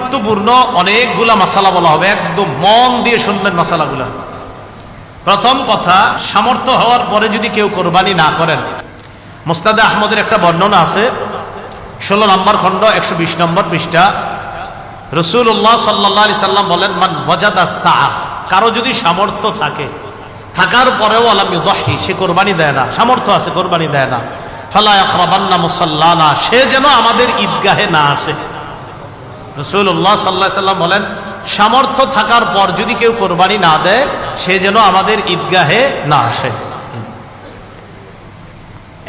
গুরুত্বপূর্ণ অনেকগুলা মাসালা বলা হবে, একদম মন দিয়ে শুনবেন মাসালাগুলা। প্রথম কথা, সামর্থ্য হওয়ার পরে যদি কেউ কোরবানি না করেন, মুসনাদে আহমদের একটা বর্ণনা আছে, 16 নম্বর খণ্ড 120 নম্বর পৃষ্ঠা। রাসূলুল্লাহ সাল্লাল্লাহু আলাইহি সাল্লাম বলেন, মান ওয়াজাদা সাআ, কারো যদি সামর্থ্য থাকে, থাকার পরেও আলাম ইউদাহি, সে কোরবানি দেয় না, সামর্থ্য আছে কোরবানি দেয় না, ফালা ইয়াকরাবান্না মুসাল্লানা, সে যেন আমাদের ঈদগাহে না আসে। রাসূলুল্লাহ সাল্লাল্লাহু আলাইহি সাল্লাম বলেন, সামর্থ্য থাকার পর যদি কেউ কোরবানি না দেয়, সে যেন আমাদের ঈদগাহে না আসে।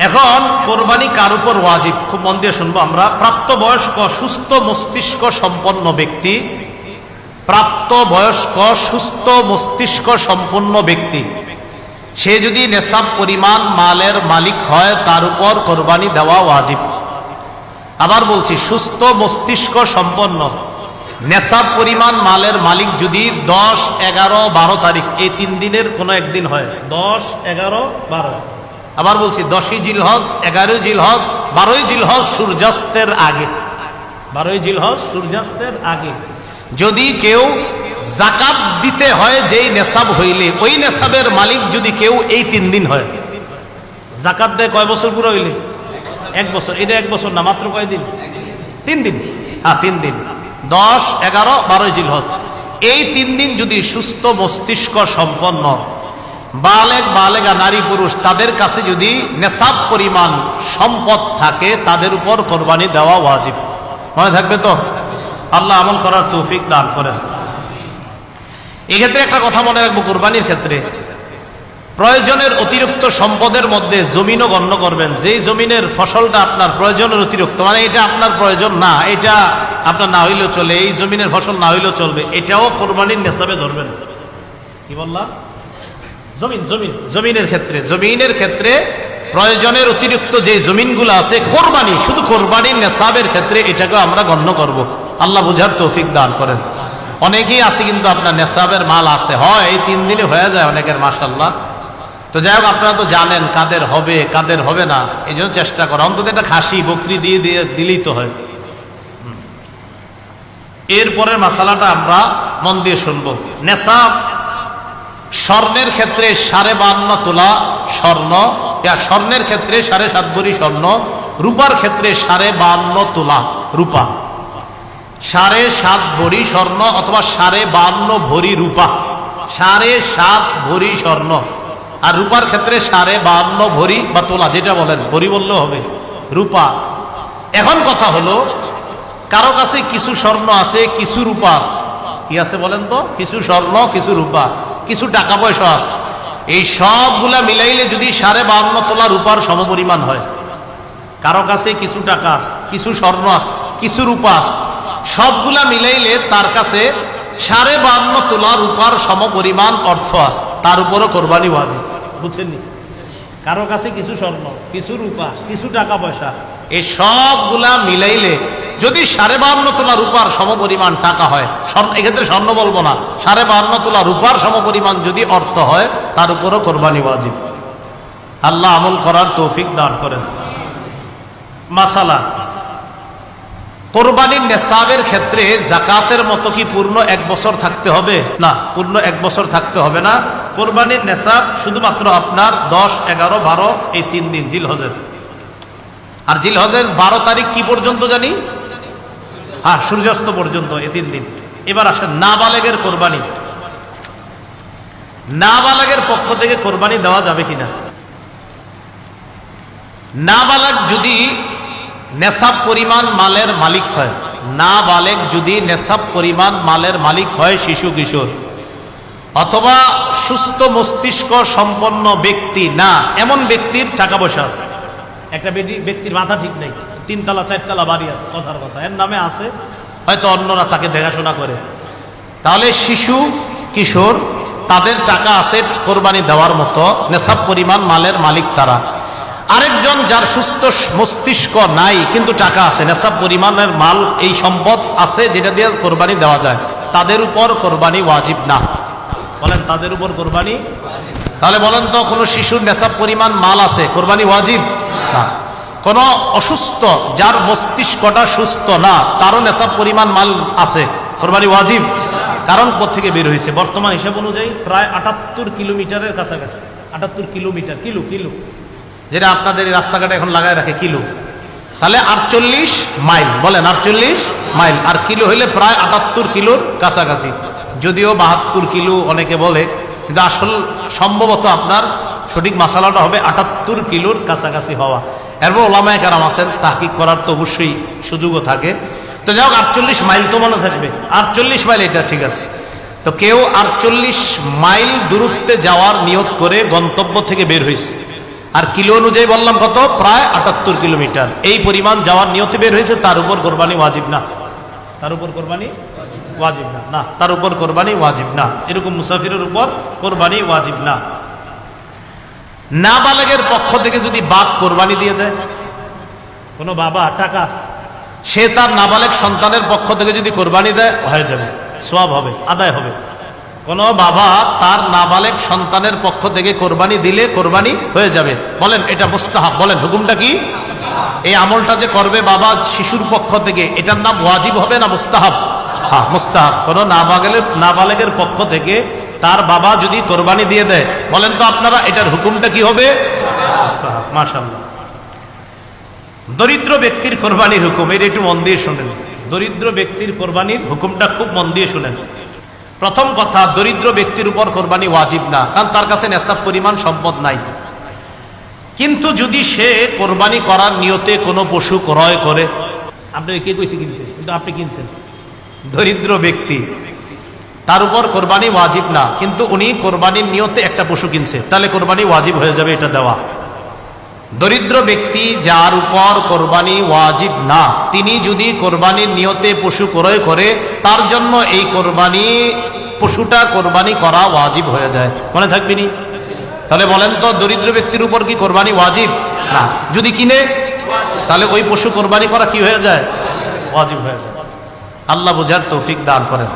এখন কোরবানি কার উপর ওয়াজিব, খুব মন দিয়ে শুনবো আমরা। প্রাপ্তবয়স্ক সুস্থ মস্তিষ্ক সম্পন্ন ব্যক্তি, প্রাপ্তবয়স্ক সুস্থ মস্তিষ্ক সম্পন্ন ব্যক্তি, সে যদি নেসাব পরিমাণ মালের মালিক হয়, তার উপর কোরবানি দেওয়া ওয়াজিব। আবার বলছি, সুস্থ মস্তিষ্ক সম্পন্ন নেসাব পরিমাণ মালের মালিক যদি 10, 11, 12 তারিখ এই 3 দিনের কোনো একদিন হয়, 10, 11, 12, আবার বলছি 10ই জিলহজ, 11ই জিলহজ, 12ই জিলহজ সূর্যাস্তের আগে, 12ই জিলহজ সূর্যাস্তের আগে যদি কেউ যাকাত দিতে হয়, যেই নেসাব হইলে ওই নেসাবের মালিক যদি কেউ এই 3 দিন হয়, যাকাত দেয় কয় বছর পুরো হইলে? 1 বছর। এটা 1 বছর না, মাত্র কয় দিন? 3 দিন। হ্যাঁ, 3 দিন, 10, 11, 12 জিলহজ, এই 3 দিন যদি সুস্থ মস্তিষ্ক সম্পন্ন বালেগ বালেগা নারী পুরুষ তাদের কাছে যদি নেসাব পরিমাণ সম্পদ থাকে, তাদের উপর কোরবানি দেওয়া ওয়াজিব। মনে থাকবে তো? আল্লাহ আমল করার তৌফিক দান করেন। এই ক্ষেত্রে একটা কথা মনে রাখবো, কোরবানির ক্ষেত্রে প্রয়োজনের অতিরিক্ত সম্পদের মধ্যে জমিনও গণ্য করবেন। যেই জমিনের ফসলটা আপনার প্রয়োজনের অতিরিক্ত, মানে এটা আপনার প্রয়োজন না, এটা আপনার না হইলেও চলে, এই জমিনের ফসল না হইলেও চলবে, এটাও কোরবানির নেসাবে ধরবেন। কি বললাম? জমিনের ক্ষেত্রে প্রয়োজনের অতিরিক্ত যে জমিনগুলো আছে, কোরবানি, শুধু কোরবানির নেসাবের ক্ষেত্রে এটাকে আমরা গণ্য করব। আল্লাহ বুঝার তৌফিক দান করেন। অনেকেই আছে কিন্তু আপনার নেসাবের মাল আছে, হয় এই 3 দিনে হয়ে যায় অনেকের, মাশাআল্লাহ। তো যাই হোক, আপনারা তো জানেন কাদের হবে কাদের হবে না, এই জন্য চেষ্টা করা, অন্তত একটা খাসি বকরি দিয়ে দিলেই তো হয়। এরপরের মাসালাটা আমরা মন দিয়ে শুনবো। নেসাব স্বর্ণের ক্ষেত্রে 52.5 তোলা স্বর্ণ, স্বর্ণের ক্ষেত্রে 7.5 ভরি স্বর্ণ, রূপার ক্ষেত্রে 52.5 তোলা রূপা, 7.5 ভরি স্বর্ণ অথবা 52.5 ভরি রূপা, 7.5 ভরি স্বর্ণ, আর রূপার ক্ষেত্রে 52.5 ভরি বা তোলা, যেটা বলেন, ভরি বললেও হবে, রূপা। এখন কথা হলো, কারো কাছে কিছু স্বর্ণ আছে, কিছু রূপা আছে। কি আছে বলেন তো? কিছু স্বর্ণ, কিছু রূপা, কিছু টাকা পয়সা আছে। এই সবগুলা মিলাইলে যদি 52.5 তোলা রূপার সমপরিমাণ হয়, কারো কাছে কিছু টাকা আছে, কিছু স্বর্ণ আছে, কিছু রূপা আছে, সবগুলা মিলাইলে তার কাছে 52.5 তোলা রূপার সমপরিমাণ অর্থ আছে, তার উপরও কোরবানি ওয়াজিব। বুঝছেন? কারো কাছে কিছু স্বর্ণ, কিছু রূপা, কিছু টাকা পয়সা, এই সবগুলা মিলাইলে যদি 52.5 তোলা রূপার সমপরিমাণ টাকা হয়, এক্ষেত্রে স্বর্ণ বলবো না, 52.5 তোলা রূপার সমপরিমাণ যদি অর্থ হয়, তার উপরও কোরবানি ওয়াজিব। আল্লাহ আমল করার তৌফিক দান করেন। মাসালা, কোরবানির নেসাবের ক্ষেত্রে যাকাতের মতো কি পূর্ণ 1 বছর থাকতে হবে? না, পূর্ণ 1 বছর থাকতে হবে না। কোরবানির নেসাব শুধুমাত্র আপনার 10, 11, 12 এই 3 দিন জিলহজের। আর জিলহজের 12 তারিখ কি পর্যন্ত জানি? হ্যাঁ, সূর্যাস্ত পর্যন্ত, এই 3 দিন। এবার আসেন নাবালেগের কোরবানি। নাবালেগের পক্ষ থেকে কোরবানি দেওয়া যাবে কিনা? নাবালেগ যদি নেসাব পরিমাণ মালের মালিক হয়, নাবালেগ যদি নেসাব পরিমাণ মালের মালিক হয়, শিশু কিশোর অথবা সুস্থ মস্তিষ্ক সম্পন্ন ব্যক্তি না, এমন ব্যক্তির টাকা পয়সা আছে। একটা ব্যক্তির মাথা ঠিক নেই, 3 তলা 4 তলা বাড়ি আছে, কথার কথা, এর নামে আছে, হয়তো অন্যরা তাকে দেখাশোনা করে, তাহলে শিশু কিশোর তাদের টাকা আছে কোরবানি দেওয়ার মতো, নেসাব পরিমাণ মালের মালিক তারা। আরেকজন যার সুস্থ মস্তিষ্ক নাই কিন্তু টাকা আছে, নেসাব পরিমাণের মাল, এই সম্পদ আছে যেটা দিয়ে কোরবানি দেওয়া যায়, তাদের উপর কোরবানি ওয়াজিব না। বলেন, তাদের উপর কোরবানি? তাহলে বলেন তো, কোনো শিশুর নেসাব পরিমাণ মাল আছে, কোরবানি ওয়াজিব না। কোন অসুস্থ যার মস্তিষ্কটা সুস্থ না তারও নেশাব পরিমাণ মাল আছে, কোরবানি ওয়াজিব। কারণ কোত্থেকে বের হয়েছে? বর্তমান হিসাব অনুযায়ী প্রায় 78 কিলোমিটারের কাছাকাছি। 78 কিলোমিটার, কিলো যেটা আপনাদের এই রাস্তাঘাটে এখন লাগায় রাখে কিলো, তাহলে 48 মাইল, বলেন 48 মাইল, আর কিলো হইলে প্রায় 78 কিলোর কাছাকাছি। যদিও 72 কিলো অনেকে বলে, কিন্তু আসল সম্ভবত আপনার সঠিক মাসালাটা হবে 78 কিলোর কাছাকাছি হওয়া। এরপর ওলামায়ে কেরাম আছেন, তাহকিক করার তো অবশ্যই সুযোগও থাকে। তো যাই হোক 48 মাইল তো মনে থাকবে, 48 মাইল এটা ঠিক আছে। তো কেউ 48 মাইল দূরত্বে যাওয়ার নিয়ত করে গন্তব্য থেকে বের হয়েছে, আর কিলো অনুযায়ী বললাম কত, প্রায় 78 কিলোমিটার। এই পরিমাণ যাওয়ার নিয়তে বের হয়েছে, তার উপর কোরবানি ওয়াজিব না, তার উপর কোরবানি ওয়াজিব না, না তার উপর কোরবানি ওয়াজিব না। এরকম মুসাফিরের উপর কোরবানি ওয়াজিব না। নাবালেগের পক্ষ থেকে যদি বাপ কোরবানি দিয়ে দেয়, কোনো বাবা টাকা আছে, সে তার নাবালেগ সন্তানের পক্ষ থেকে যদি কোরবানি দেয়, হয়ে যাবে, সওয়াব হবে, আদায় হবে। কোন বাবা তার নাবালেগ সন্তানের পক্ষ থেকে কোরবানি দিলে কোরবানি হয়ে যাবে। বলেন এটা মুস্তাহাব, বলেন হুকুমটা কি? এই আমলটা যে করবে বাবা শিশুর পক্ষ থেকে, এটার নাম ওয়াজিব হবে না মুস্তাহাব? হ্যাঁ মুস্তাহাব। কোন নাবালেগের পক্ষ থেকে তার বাবা যদি কোরবানি দিয়ে দেয়, বলেন তো আপনারা এটার হুকুমটা কি হবে? মুস্তাহাব। মাশাআল্লাহ। দরিদ্র ব্যক্তির কোরবানির হুকুম, এটা একটু মন দিয়ে শুনেন। দরিদ্র ব্যক্তির কোরবানির হুকুমটা খুব মন দিয়ে শুনেন। প্রথম কথা, দরিদ্র ব্যক্তির উপর কোরবানি ওয়াজিব না, কারণ তার কাছে নেশাব পরিমাণ সম্পদ নাই। কিন্তু যদি সে কোরবানি করার নিয়তে কোনো পশু ক্রয় করে, আপনি কে কইছে কিনতে, কিন্তু আপনি কিনছেন, দরিদ্র ব্যক্তি, তার উপর কোরবানি ওয়াজিব না, কিন্তু উনি কোরবানির নিয়তে একটা পশু কিনছে, তাহলে কোরবানি ওয়াজিব হয়ে যাবে এটা দেওয়া। দরিদ্র ব্যক্তি যার উপর কোরবানি ওয়াজিব না, তিনি যদি কোরবানির নিয়তে পশু ক্রয় করে, তার জন্য এই কোরবানি পশুটা কোরবানি করা ওয়াজিব হয়ে যায়। মনে থাকবেনি? তাহলে বলেন তো দরিদ্র ব্যক্তির উপর কি কোরবানি ওয়াজিব? না। যদি কিনে, তাহলে ওই পশু কোরবানি করা কি হয়ে যায়? ওয়াজিব হয়ে যায়। আল্লাহ বুঝার তৌফিক দান করেন।